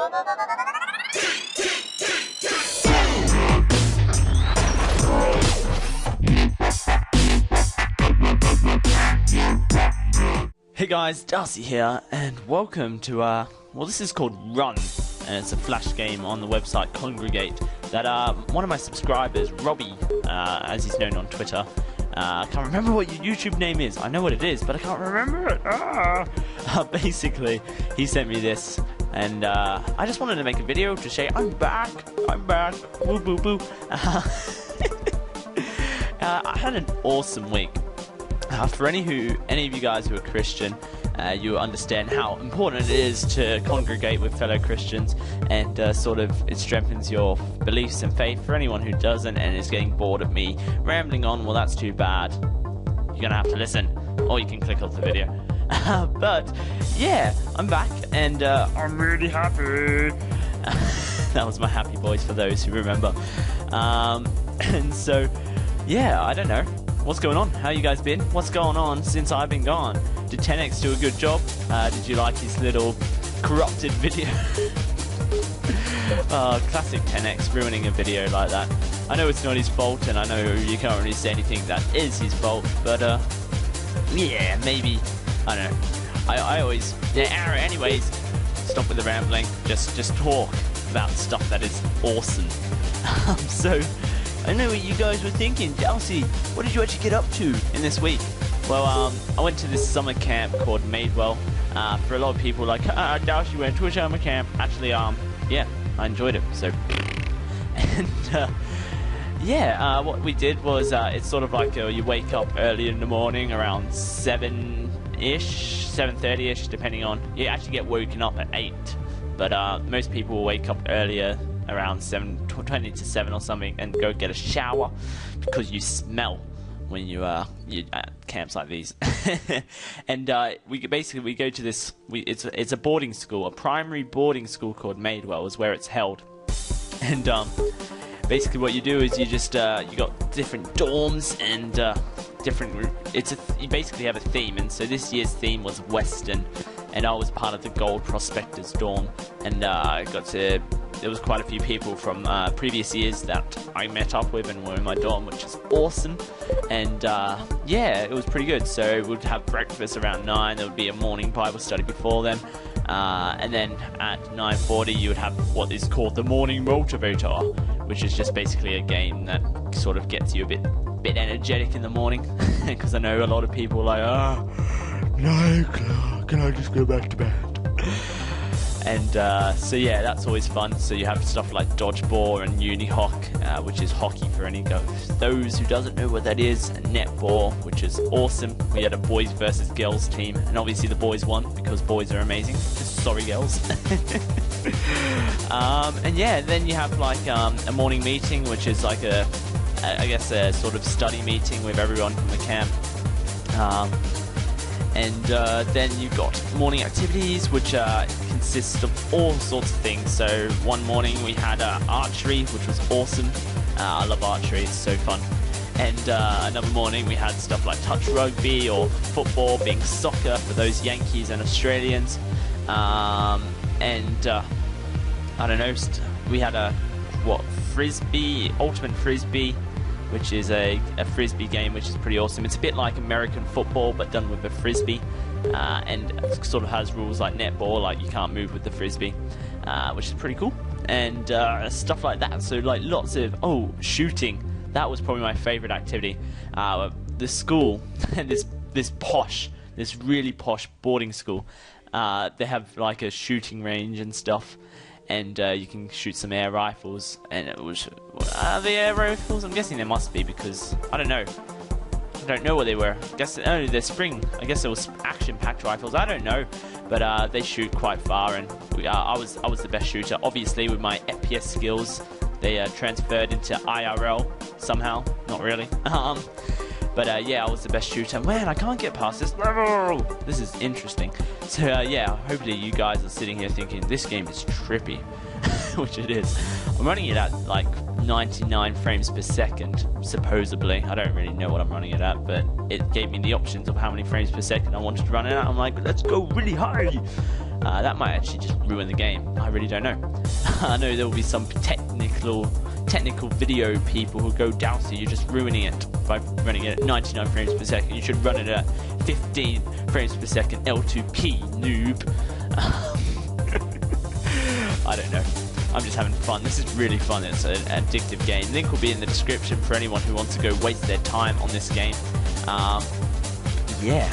Hey guys, Dowsey here, and welcome to, well, this is called Run, and it's a flash game on the website Congregate that, one of my subscribers, Robbie, as he's known on Twitter, I can't remember what your YouTube name is. I know what it is, but I can't remember it. Basically, he sent me this, and, I just wanted to make a video to say, I'm back, woo boo boo. I had an awesome week. For any of you guys who are Christian, you understand how important it is to congregate with fellow Christians, and it strengthens your beliefs and faith. For anyone who doesn't and is getting bored of me rambling on, well, that's too bad. You're gonna have to listen, or you can click off the video. But yeah, I'm back, and I'm really happy. That was my happy voice for those who remember. And so, yeah, I don't know. What's going on? How you guys been? What's going on since I've been gone? Did 10x do a good job? Did you like his little corrupted video? Classic 10x ruining a video like that. I know it's not his fault, and I know you can't really say anything that is his fault, but yeah, maybe, I don't know. I always, yeah, anyways, stop with the rambling, just talk about stuff that is awesome. So, I know what you guys were thinking. Dowsey, what did you actually get up to in this week? Well, I went to this summer camp called Madewell. For a lot of people, like, Dowsey went to a summer camp. Actually, yeah, I enjoyed it. So, and yeah, what we did was, it's sort of like you wake up early in the morning, around 7-ish, 7:30-ish, depending on. You actually get woken up at 8, but most people will wake up earlier, around 7:20 to 7 or something, and go get a shower because you smell when you at camps like these. And we go to this. It's a boarding school, a primary boarding school called Madewell is where it's held. And basically what you do is you just you got different dorms and you basically have a theme. And so this year's theme was Western, and I was part of the Gold Prospectors dorm, and I got to. There was quite a few people from previous years that I met up with and were in my dorm, which is awesome. And yeah, it was pretty good. So we'd have breakfast around 9. There would be a morning Bible study before then. And then at 9:40 you would have what is called the Morning Motivator, which is just basically a game that sort of gets you a bit energetic in the morning. Because I know a lot of people are like, 9 o'clock, can I just go back to bed? And so yeah, that's always fun. So you have stuff like dodgeball and unihoc, which is hockey for any those who doesn't know what that is, and netball, which is awesome. We had a boys versus girls team, and obviously the boys won because boys are amazing. Just sorry, girls. And yeah, then you have like a morning meeting, which is like I guess a sort of study meeting with everyone from the camp. And then you've got morning activities, which consist of all sorts of things. So one morning we had archery, which was awesome. I love archery, it's so fun. And another morning we had stuff like touch rugby or football, being soccer for those Yankees and Australians. And I don't know, we had frisbee, ultimate frisbee, which is a frisbee game, which is pretty awesome. It's a bit like American football, but done with a frisbee, and it sort of has rules like netball, like you can't move with the frisbee, which is pretty cool, and stuff like that. So like lots of shooting. That was probably my favorite activity. The school, this really posh boarding school, they have like a shooting range and stuff. And you can shoot some air rifles, and it was the air rifles. I'm guessing there must be, because I don't know. I don't know what they were. I guess they're spring. I guess it was action-packed rifles. I don't know, but they shoot quite far, and I was the best shooter. Obviously, with my FPS skills, they transferred into IRL somehow. Not really. But yeah, I was the best shooter. Man, I can't get past this level. This is interesting. So yeah, hopefully you guys are sitting here thinking this game is trippy, which it is. I'm running it at like 99 frames per second, supposedly. I don't really know what I'm running it at, but it gave me the options of how many frames per second I wanted to run it at. I'm like, let's go really high. that might actually just ruin the game. I really don't know. I know there will be some technical video people who go, Dowsey, you're just ruining it by running it at 99 frames per second. You should run it at 15 frames per second, L2P, noob. I don't know. I'm just having fun. This is really fun. It's an addictive game. Link will be in the description for anyone who wants to go waste their time on this game. Yeah.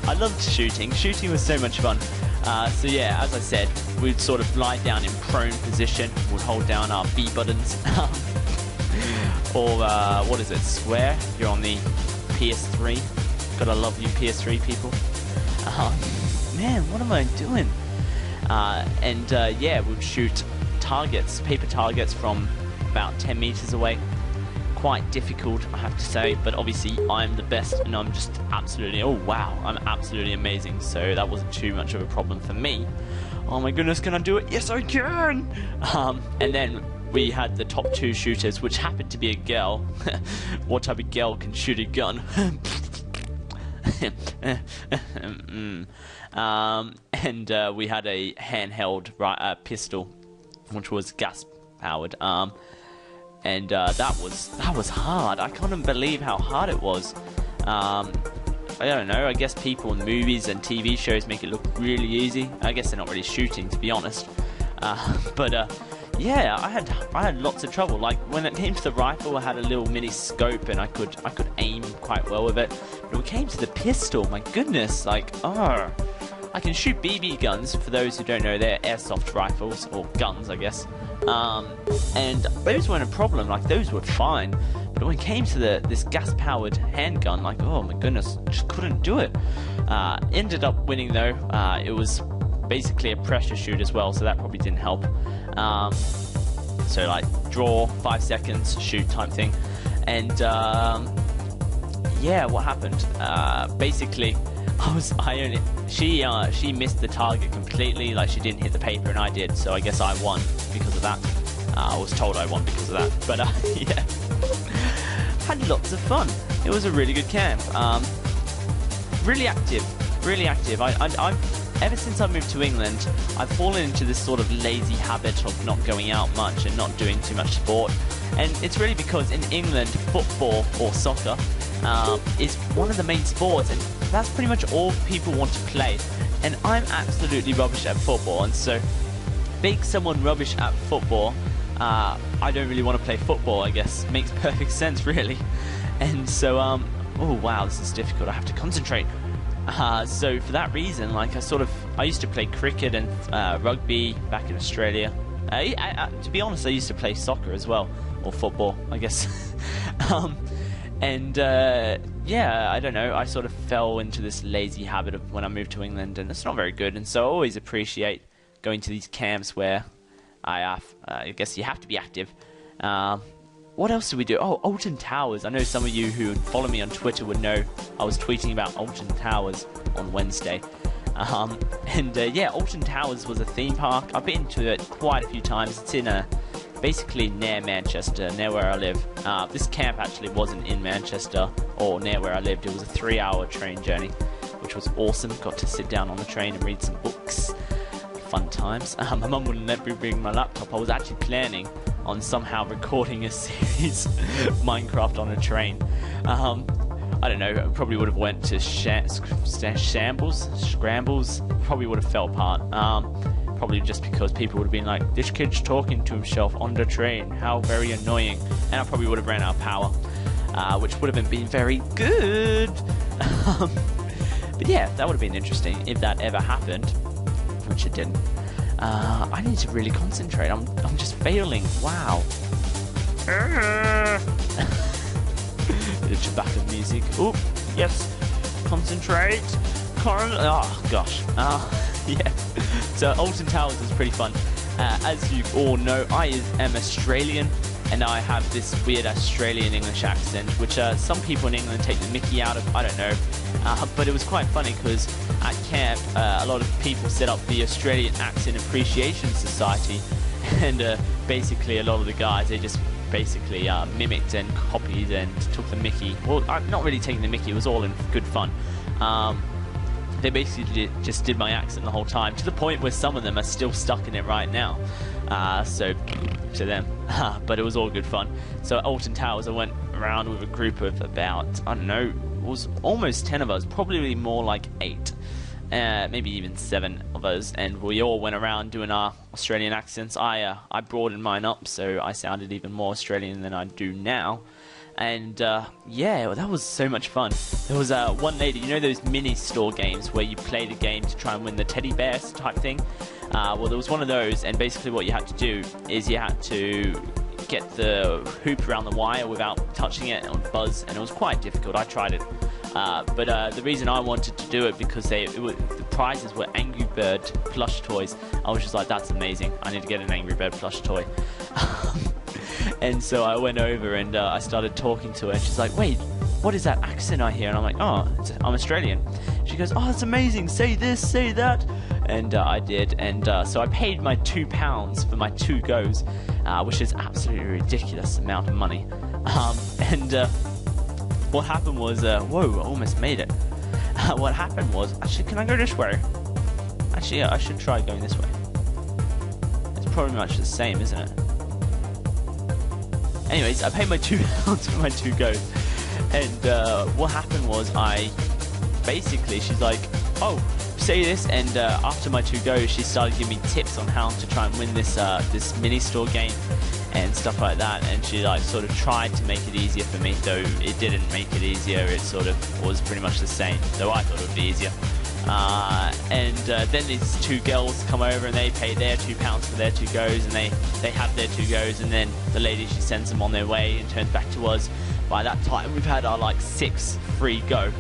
I loved shooting. Shooting was so much fun. So yeah, as I said, we'd sort of lie down in prone position. We'd hold down our B buttons. Or, what is it, square? You're on the PS3. Gotta love you PS3 people. Man, what am I doing? Yeah, we'd shoot targets, paper targets from about 10 meters away. Quite difficult, I have to say, but obviously I'm the best and I'm just absolutely, oh wow, I'm absolutely amazing, so that wasn't too much of a problem for me. Oh my goodness, can I do it? Yes, I can! And then we had the top 2 shooters, which happened to be a girl. What type of girl can shoot a gun? We had a handheld pistol, which was gas powered. That was hard. I couldn't believe how hard it was. I don't know. I guess people in movies and TV shows make it look really easy. I guess they're not really shooting, to be honest. Yeah, I had lots of trouble. Like when it came to the rifle, I had a little mini scope and I could aim quite well with it. But when it came to the pistol, my goodness, like I can shoot BB guns. For those who don't know, they're airsoft rifles or guns, I guess. And those weren't a problem. Like those were fine. But when it came to this gas-powered handgun, like oh my goodness, just couldn't do it. Ended up winning though. It was basically a pressure shoot as well, so that probably didn't help. So like draw 5 seconds, shoot type thing, and yeah, what happened? Basically, she missed the target completely. Like she didn't hit the paper, and I did. So I guess I won because of that. I was told I won because of that, but yeah, had lots of fun. It was a really good camp. Really active, really active. Ever since I moved to England, I've fallen into this sort of lazy habit of not going out much and not doing too much sport. And it's really because in England, football or soccer is one of the main sports, and that's pretty much all people want to play. And I'm absolutely rubbish at football, and so being someone rubbish at football, I don't really want to play football, I guess. Makes perfect sense, really. And so, oh wow, this is difficult. I have to concentrate. So for that reason, like I used to play cricket and rugby back in Australia. To be honest, I used to play soccer as well, or football, I guess. Yeah, I don't know. I sort of fell into this lazy habit of when I moved to England, and it's not very good. And so I always appreciate going to these camps where I guess you have to be active. What else did we do? Oh, Alton Towers. I know some of you who follow me on Twitter would know I was tweeting about Alton Towers on Wednesday. Yeah, Alton Towers was a theme park. I've been to it quite a few times. It's in basically near Manchester, near where I live. This camp actually wasn't in Manchester or near where I lived. It was a 3-hour train journey, which was awesome. Got to sit down on the train and read some books. Fun times. My mum wouldn't let me bring my laptop. I was actually planning on somehow recording a series Minecraft on a train. I don't know, I probably would have went to scrambles, probably would have fell apart. Probably just because people would have been like, this kid's talking to himself on the train, how very annoying. And I probably would have ran out of power, which would have been very good. But yeah, that would have been interesting if that ever happened, which it didn't. I need to really concentrate. I'm just failing. Wow. Bit of Chewbacca music. Oh, yes. Concentrate. Oh, gosh. Yeah. So, Alton Towers was pretty fun. As you all know, I am Australian, and I have this weird Australian English accent, which some people in England take the mickey out of. I don't know. But it was quite funny because at camp, a lot of people set up the Australian Accent Appreciation Society, and basically a lot of the guys, they just basically mimicked and copied and took the mickey. Well, I'm not really taking the mickey, it was all in good fun. they basically just did my accent the whole time, to the point where some of them are still stuck in it right now. So to them, but it was all good fun. So at Alton Towers, I went around with a group of about, I don't know, it was almost 10 of us, probably more like 8, maybe even 7 of us, and we all went around doing our Australian accents. I broadened mine up, so I sounded even more Australian than I do now. And yeah, that was so much fun. There was one lady, you know those mini store games where you play the game to try and win the teddy bears type thing? Well, there was one of those, and basically what you had to do is you had to get the hoop around the wire without touching it and buzz, and it was quite difficult. I tried it. But the reason I wanted to do it because the prizes were Angry Bird plush toys. I was just like, that's amazing. I need to get an Angry Bird plush toy. And so I went over and I started talking to her, and she's like, wait, what is that accent I hear? And I'm like, oh, I'm Australian. She goes, oh, that's amazing, say this, say that. And I did, and so I paid my £2 for my 2 goes, which is absolutely ridiculous amount of money. And what happened was, whoa, I almost made it. What happened was, actually, can I go this way? Actually, yeah, I should try going this way. It's probably much the same, isn't it? Anyways, I paid my £2 for my 2 goes, and what happened was, she's like, oh, say this, and after my 2 goes, she started giving me tips on how to try and win this this mini store game and stuff like that, and she like sort of tried to make it easier for me, though it didn't make it easier. It sort of was pretty much the same, though I thought it would be easier. And then these 2 girls come over and they pay their £2 for their 2 goes, and they have their 2 goes, and then the lady, she sends them on their way and turns back to us. By that time we've had our like 6th free go.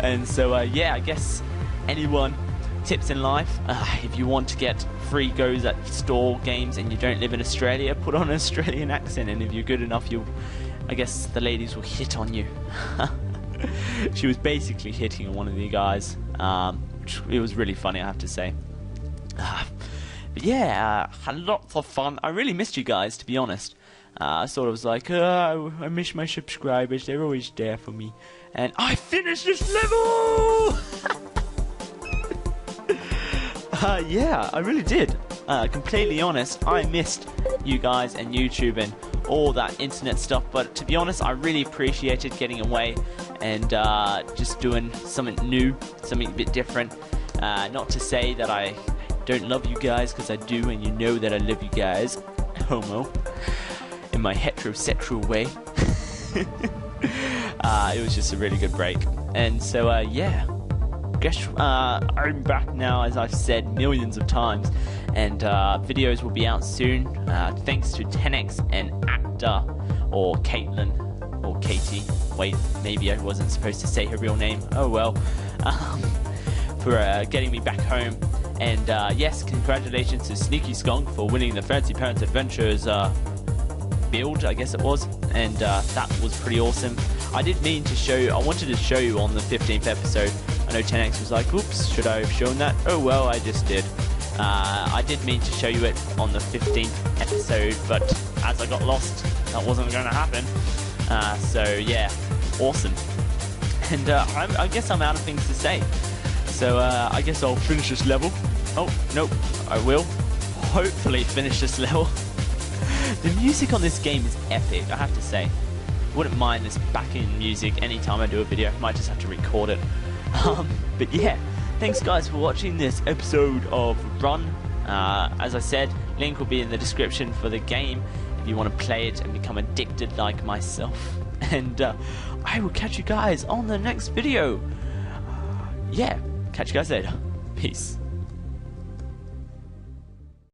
And so yeah, I guess anyone, tips in life, if you want to get free goes at store games and you don't live in Australia, put on an Australian accent, and if you're good enough, I guess the ladies will hit on you. She was basically hitting on one of the guys. It was really funny, I have to say. But yeah, had lots of fun. I really missed you guys, to be honest. I sort of was like, I miss my subscribers, they're always there for me. And I finished this level! Yeah, I really did. Completely honest, I missed you guys and YouTube and all that internet stuff, but to be honest, I really appreciated getting away and just doing something new, something a bit different. Not to say that I don't love you guys, because I do, and you know that I love you guys. Homo. In my heterosexual way. It was just a really good break. And so, yeah. Guess I'm back now, as I've said millions of times, and videos will be out soon, thanks to 10x and Actor, or Caitlin, or Katie, wait, maybe I wasn't supposed to say her real name, oh well, for getting me back home. And yes, congratulations to Sneaky Skunk for winning the Fancy Pants Adventures build, I guess it was, and that was pretty awesome. I did mean to show you, I wanted to show you on the 15th episode. I know 10x was like, oops, should I have shown that? Oh well, I just did. I did mean to show you it on the 15th episode, but as I got lost, that wasn't going to happen. So yeah, awesome. And I guess I'm out of things to say. So I guess I'll finish this level. Oh, nope, I will hopefully finish this level. The music on this game is epic, I have to say. Wouldn't mind this backing music anytime I do a video. Might just have to record it. But yeah, thanks guys for watching this episode of Run. As I said, link will be in the description for the game if you want to play it and become addicted like myself. And I will catch you guys on the next video. Yeah, catch you guys later. Peace.